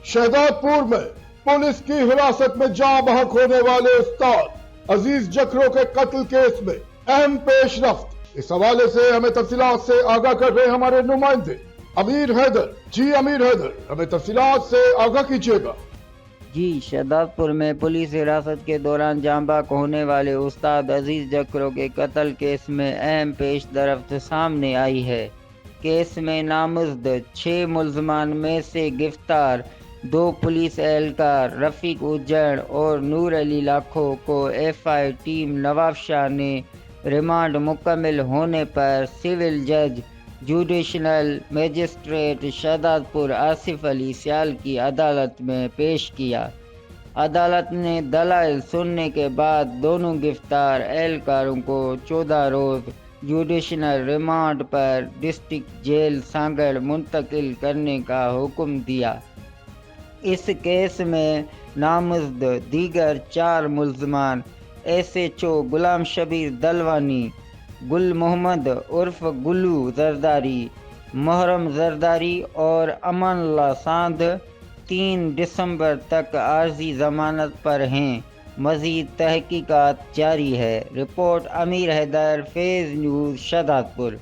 شہزاد پور میں پولیس کی حراست میں جاں بحق ہونے والے استاد عزیز جکرو کے قتل کیس میں اہم پیش رفت۔ اس حوالے سے ہمیں تفصیلات سے آگاہ کر رہے ہمارے نمائندے امیر حیدر۔ جی امیر حیدر، ہمیں تفصیلات سے آگاہ کیجیے گا۔ جی، شہزاد پور میں پولیس حراست کے دوران جاں بحق ہونے والے استاد عزیز جکرو کے قتل کیس میں اہم پیش رفت سامنے آئی ہے۔ کیس میں نامزد 6 ملزمان میں سے گرفتار 2 پولیس اہلکار رفیق اجڑ اور نور علی لاکھو کو ایف آئی ٹیم نواب شاہ نے ریمانڈ مکمل ہونے پر سول جج جوڈیشنل مجسٹریٹ شہزاد پور آصف علی سیال کی عدالت میں پیش کیا۔ عدالت نے دلائل سننے کے بعد دونوں گرفتار اہلکاروں کو 14 روز جوڈیشنل ریمانڈ پر ڈسٹرکٹ جیل سانگڑ منتقل کرنے کا حکم دیا۔ اس کیس میں نامزد دیگر 4 ملزمان S H O Ghulam Shabbir دلوانی، گل محمد عرف گلو زرداری، محرم زرداری اور امان اللہ ساندھ 3 دسمبر تک عارضی ضمانت پر ہیں۔ مزید تحقیقات جاری ہے۔ رپورٹ امیر حیدر، فیض نیوز، شہزاد پور۔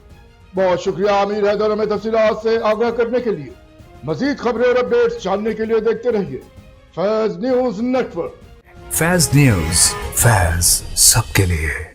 بہت شکریہ امیر حیدر، ہمیں تفصیلات سے آگاہ کرنے کے لیے۔ مزید خبریں اور اپڈیٹس جاننے کے لیے دیکھتے رہیے فیض نیوز نیٹ ورک۔ فیض نیوز، فیض سب کے لیے۔